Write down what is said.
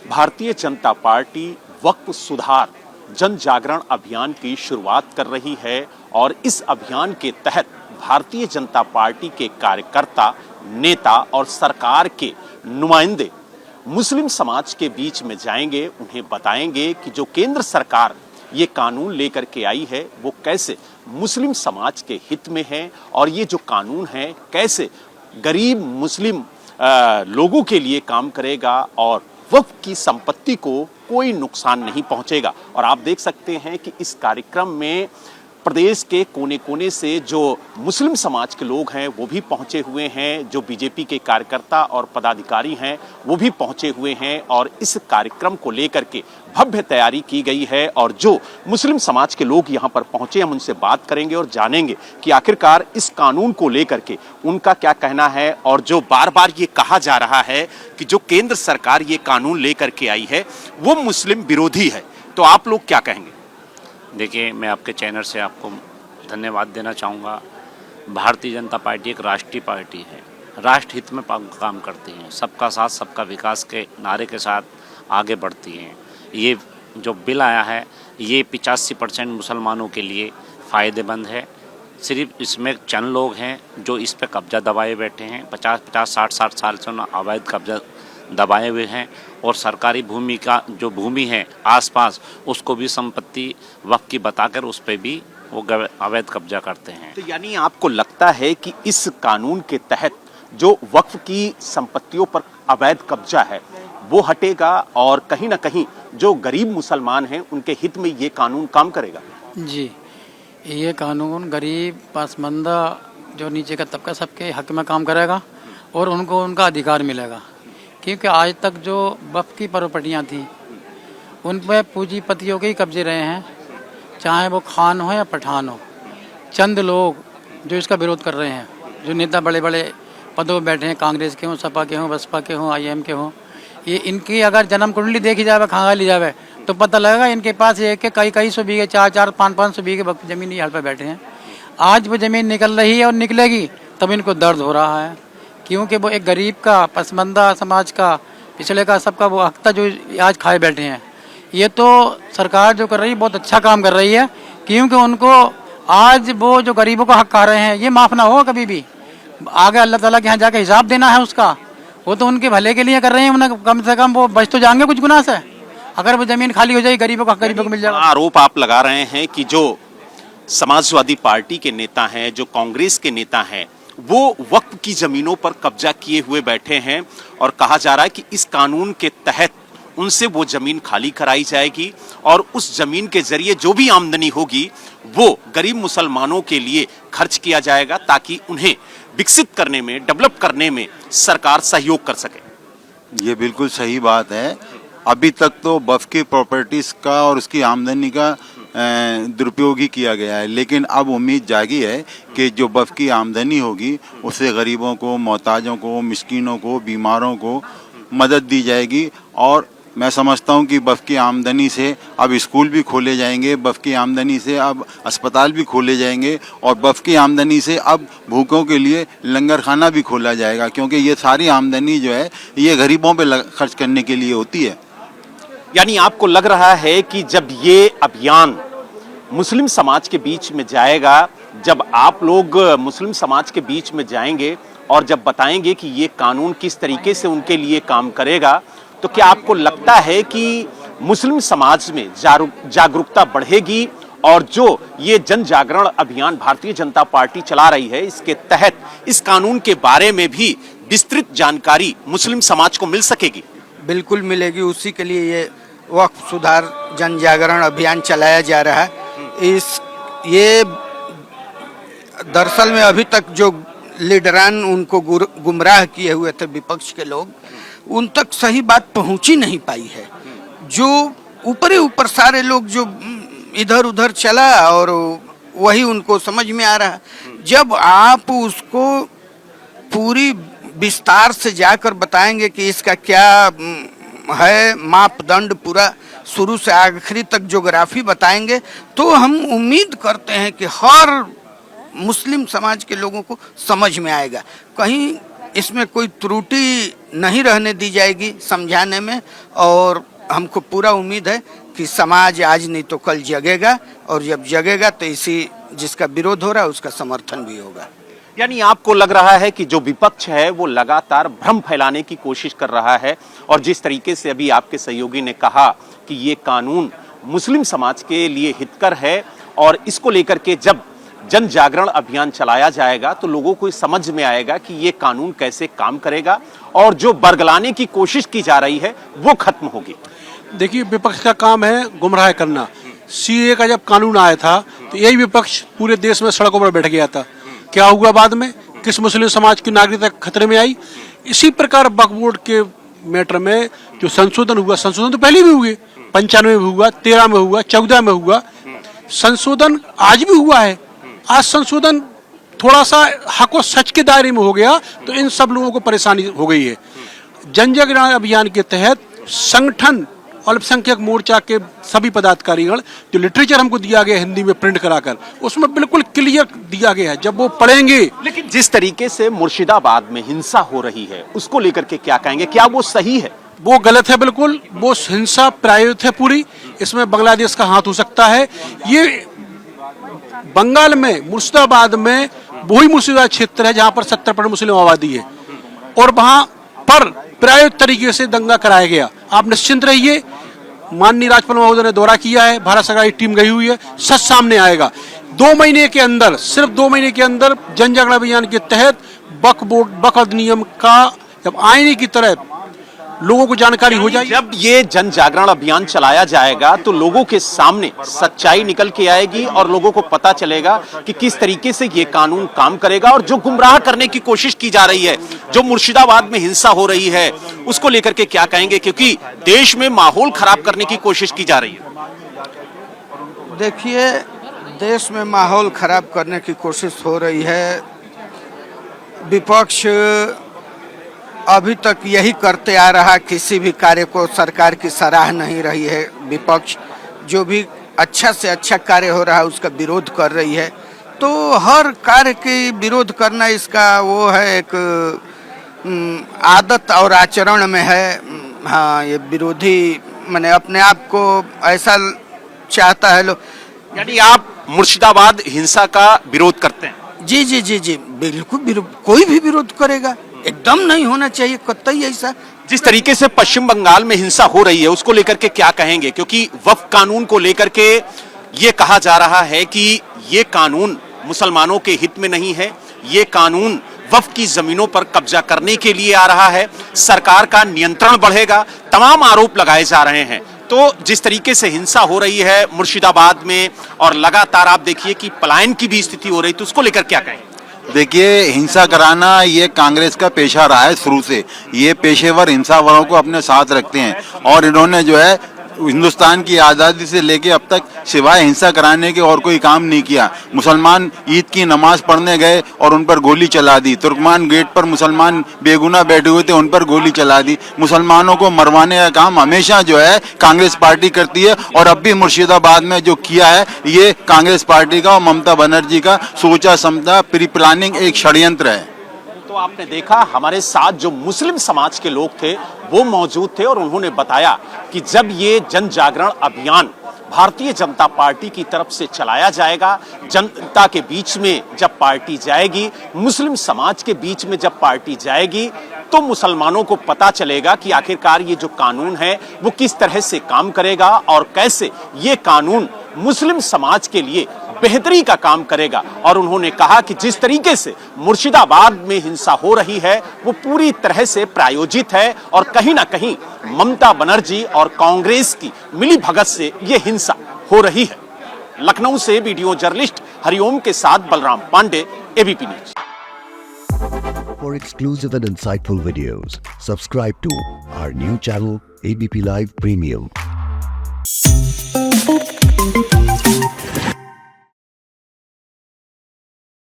Bharatiya Janata party वक्फ सुधार जन जागरण अभियान की शुरुआत कर रही है और इस अभियान के तहत भारतीय जनता पार्टी के कार्यकर्ता, नेता और सरकार के नुमाइंदे मुस्लिम समाज के बीच में जाएंगे। उन्हें बताएंगे कि जो केंद्र सरकार ये कानून लेकर के आई है वो कैसे मुस्लिम समाज के हित में है और ये जो कानून है कैसे गरीब मुस्लिम लोगों के लिए काम करेगा और वक्फ की संपत्ति को कोई नुकसान नहीं पहुंचेगा। और आप देख सकते हैं कि इस कार्यक्रम में प्रदेश के कोने कोने से जो मुस्लिम समाज के लोग हैं वो भी पहुंचे हुए हैं, जो बीजेपी के कार्यकर्ता और पदाधिकारी हैं वो भी पहुंचे हुए हैं और इस कार्यक्रम को लेकर के भव्य तैयारी की गई है। और जो मुस्लिम समाज के लोग यहां पर पहुंचे, हम उनसे बात करेंगे और जानेंगे कि आखिरकार इस कानून को लेकर के उनका क्या कहना है। और जो बार बार ये कहा जा रहा है कि जो केंद्र सरकार ये कानून लेकर के आई है वो मुस्लिम विरोधी है, तो आप लोग क्या कहेंगे? देखिए, मैं आपके चैनल से आपको धन्यवाद देना चाहूँगा। भारतीय जनता पार्टी एक राष्ट्रीय पार्टी है, राष्ट्र हित में काम करती है, सबका साथ सबका विकास के नारे के साथ आगे बढ़ती हैं। ये जो बिल आया है ये 85% मुसलमानों के लिए फ़ायदेमंद है। सिर्फ इसमें चंद लोग हैं जो इस पर कब्जा दबाए बैठे हैं, 50-50, 60-60 साल से अवैध कब्जा दबाए हुए हैं और सरकारी भूमि का जो भूमि है आसपास उसको भी संपत्ति वक्फ की बताकर उस पर भी वो अवैध कब्जा करते हैं। तो यानी आपको लगता है कि इस कानून के तहत जो वक्फ की संपत्तियों पर अवैध कब्जा है वो हटेगा और कहीं ना कहीं जो गरीब मुसलमान हैं उनके हित में ये कानून काम करेगा? जी, ये कानून गरीब पसमानदा जो नीचे का तबका सबके हक में काम करेगा और उनको उनका अधिकार मिलेगा। क्योंकि आज तक जो वक्फ की प्रॉपर्टियाँ थी उन पर पूंजीपतियों के ही कब्जे रहे हैं, चाहे वो खान हो या पठान हो। चंद लोग जो इसका विरोध कर रहे हैं, जो नेता बड़े बड़े पदों पर बैठे हैं, कांग्रेस के हों, सपा के हों, बसपा के हों, IM के हों, ये इनकी अगर जन्म कुंडली देखी जाए, खंगा ली जाए तो पता लगेगा इनके पास ये कि कई सौ बीघे, 4-4, 500 बीघे वक्फ ज़मीन यहाँ पर बैठे हैं। आज वो ज़मीन निकल रही है और निकलेगी तब इनको दर्द हो रहा है, क्योंकि वो एक गरीब का, पसमानदा समाज का, पिछले का, सबका वो हक था जो आज खाए बैठे हैं। ये तो सरकार जो कर रही है बहुत अच्छा काम कर रही है, क्योंकि उनको आज वो जो गरीबों का हक खा रहे हैं ये माफ़ ना हो कभी भी। आगे अल्लाह ताला के यहाँ जाकर हिसाब देना है उसका, वो तो उनके भले के लिए कर रहे हैं। उन्हें कम से कम वो बच तो जाएंगे कुछ गुनाह से। अगर वो ज़मीन खाली हो जाएगी गरीबों का हक गरीबों को मिल जाएगा। आरोप आप लगा रहे हैं कि जो समाजवादी पार्टी के नेता हैं, जो कांग्रेस के नेता हैं, वो वक्फ की जमीनों पर कब्जा किए हुए बैठे हैं और कहा जा रहा है कि इस कानून के तहत उनसे वो जमीन खाली कराई जाएगी और उस जमीन के जरिए जो भी आमदनी होगी वो गरीब मुसलमानों के लिए खर्च किया जाएगा ताकि उन्हें विकसित करने में, डेवलप करने में सरकार सहयोग कर सके। ये बिल्कुल सही बात है। अभी तक तो वक्फ की प्रॉपर्टीज का और उसकी आमदनी का दुरुपयोग ही किया गया है, लेकिन अब उम्मीद जागी है कि जो वक्फ की आमदनी होगी उससे गरीबों को, मोहताजों को, मिस्कीनों को, बीमारों को मदद दी जाएगी। और मैं समझता हूँ कि वक्फ की आमदनी से अब स्कूल भी खोले जाएंगे, वक्फ की आमदनी से अब अस्पताल भी खोले जाएंगे और वक्फ की आमदनी से अब भूखों के लिए लंगर खाना भी खोला जाएगा, क्योंकि ये सारी आमदनी जो है ये गरीबों पे खर्च करने के लिए होती है। यानी आपको लग रहा है कि जब ये अभियान मुस्लिम समाज के बीच में जाएगा, जब आप लोग मुस्लिम समाज के बीच में जाएंगे और जब बताएंगे कि ये कानून किस तरीके से उनके लिए काम करेगा, तो क्या आपको लगता है कि मुस्लिम समाज में जागरूकता बढ़ेगी और जो ये जन जागरण अभियान भारतीय जनता पार्टी चला रही है इसके तहत इस कानून के बारे में भी विस्तृत जानकारी मुस्लिम समाज को मिल सकेगी? बिल्कुल मिलेगी। उसी के लिए ये वक्फ सुधार जन जागरण अभियान चलाया जा रहा है। ये दरअसल में अभी तक जो लीडरान उनको गुमराह किए हुए थे विपक्ष के लोग, उन तक सही बात पहुंची नहीं पाई है। जो ऊपर सारे लोग जो इधर उधर चला और वही उनको समझ में आ रहा है। जब आप उसको पूरी विस्तार से जाकर बताएंगे कि इसका क्या है मापदंड, पूरा शुरू से आखिरी तक ज्योग्राफी बताएंगे, तो हम उम्मीद करते हैं कि हर मुस्लिम समाज के लोगों को समझ में आएगा। कहीं इसमें कोई त्रुटि नहीं रहने दी जाएगी समझाने में, और हमको पूरा उम्मीद है कि समाज आज नहीं तो कल जगेगा, और जब जगेगा तो इसी जिसका विरोध हो रहा है उसका समर्थन भी होगा। यानी आपको लग रहा है कि जो विपक्ष है वो लगातार भ्रम फैलाने की कोशिश कर रहा है, और जिस तरीके से अभी आपके सहयोगी ने कहा कि ये कानून मुस्लिम समाज के लिए हितकर है, और इसको लेकर के जब जन जागरण अभियान चलाया जाएगा तो लोगों को समझ में आएगा कि ये कानून कैसे काम करेगा, और जो बरगलाने की कोशिश की जा रही है वो खत्म होगी। देखिए, विपक्ष का काम है गुमराह करना। सीए का जब कानून आया था तो यही विपक्ष पूरे देश में सड़कों पर बैठ गया था। क्या हुआ बाद में? किस मुस्लिम समाज की नागरिकता खतरे में आई? इसी प्रकार वक्फ बोर्ड के मैटर में जो संशोधन हुआ, संशोधन तो पहले भी हुए, 95 में हुआ, 13 में हुआ, 14 में हुआ, संशोधन आज भी हुआ है। आज संशोधन थोड़ा सा हक और सच के दायरे में हो गया तो इन सब लोगों को परेशानी हो गई है। जन जागरण अभियान के तहत संगठन अल्पसंख्यक मोर्चा के सभी पदाधिकारीगण, जो लिटरेचर हमको दिया गया हिंदी में प्रिंट कराकर, उसमें बिल्कुल क्लियर दिया गया है, जब वो पढ़ेंगे। लेकिन जिस तरीके से मुर्शिदाबाद में हिंसा हो रही है उसको लेकर के क्या कहेंगे? क्या वो सही है? वो गलत है बिल्कुल। वो हिंसा प्रायोजित है पूरी। इसमें बांग्लादेश का हाथ हो सकता है। ये बंगाल में मुर्शिदाबाद में वही मुर्शिदाबाद क्षेत्र है जहां पर 70% मुस्लिम आबादी है, और वहां पर प्रायोजित तरीके से दंगा कराया गया। आप निश्चिंत रहिए, माननीय राज्यपाल महोदय ने दौरा किया है, भारत सरकार की टीम गई हुई है, सच सामने आएगा। 2 महीने के अंदर, सिर्फ 2 महीने के अंदर जन जागरण अभियान के तहत वक्फ अधिनियम का जब आईने की तरह लोगों को जानकारी हो जाएगी। जब ये जन जागरण अभियान चलाया जाएगा तो लोगों के सामने सच्चाई निकल के आएगी और लोगों को पता चलेगा कि किस तरीके से ये कानून काम करेगा, और जो गुमराह करने की कोशिश की जा रही है, जो मुर्शिदाबाद में हिंसा हो रही है, उसको लेकर के क्या कहेंगे? क्योंकि देश में माहौल खराब करने की कोशिश की जा रही है। देखिए, देश में माहौल खराब करने की कोशिश हो रही है। विपक्ष अभी तक यही करते आ रहा, किसी भी कार्य को सरकार की सराह नहीं रही है। विपक्ष जो भी अच्छा से अच्छा कार्य हो रहा है उसका विरोध कर रही है। तो हर कार्य के विरोध करना इसका वो है, एक आदत और आचरण में है। हाँ, ये विरोधी मैंने अपने आप को ऐसा चाहता है लोग। यानी आप मुर्शिदाबाद हिंसा का विरोध करते हैं? जी जी जी जी, बिल्कुल विरोध, कोई भी विरोध करेगा, एकदम नहीं होना चाहिए कतई ऐसा। जिस तरीके से पश्चिम बंगाल में हिंसा हो रही है उसको लेकर के क्या कहेंगे? क्योंकि वक्फ कानून को लेकर के ये कहा जा रहा है कि ये कानून मुसलमानों के हित में नहीं है, ये कानून वक्फ की जमीनों पर कब्जा करने के लिए आ रहा है, सरकार का नियंत्रण बढ़ेगा, तमाम आरोप लगाए जा रहे हैं। तो जिस तरीके से हिंसा हो रही है मुर्शिदाबाद में, और लगातार आप देखिए कि पलायन की भी स्थिति हो रही, तो उसको लेकर क्या कहें? देखिए, हिंसा कराना ये कांग्रेस का पेशा रहा है शुरू से। ये पेशेवर हिंसावरों को अपने साथ रखते हैं, और इन्होंने जो है हिंदुस्तान की आज़ादी से लेके अब तक सिवाय हिंसा कराने के और कोई काम नहीं किया। मुसलमान ईद की नमाज पढ़ने गए और उन पर गोली चला दी। तुर्कमान गेट पर मुसलमान बेगुनाह बैठे हुए थे, उन पर गोली चला दी। मुसलमानों को मरवाने का काम हमेशा जो है कांग्रेस पार्टी करती है, और अब भी मुर्शिदाबाद में जो किया है ये कांग्रेस पार्टी का और ममता बनर्जी का सोचा समझा प्री प्लानिंग एक षड्यंत्र है। तो आपने देखा, हमारे साथ जो मुस्लिम समाज के लोग थे वो मौजूद थे, और उन्होंने बताया कि जब ये जन जागरण अभियान भारतीय जनता पार्टी की तरफ से चलाया जाएगा, जनता के बीच में जब पार्टी जाएगी, मुस्लिम समाज के बीच में जब पार्टी जाएगी, तो मुसलमानों को पता चलेगा कि आखिरकार ये जो कानून है वो किस तरह से काम करेगा, और कैसे ये कानून मुस्लिम समाज के लिए बेहतरी का काम करेगा। और उन्होंने कहा कि जिस तरीके से मुर्शिदाबाद में हिंसा हो रही है वो पूरी तरह से प्रायोजित है, और कहीं ना कहीं ममता बनर्जी और कांग्रेस की मिली भगत से ये हिंसा हो रही है। लखनऊ से वीडियो जर्नलिस्ट हरिओम के साथ Balram Pandey, ABP news. For exclusive and insightful videos, subscribe to our new channel ABP Live Premium.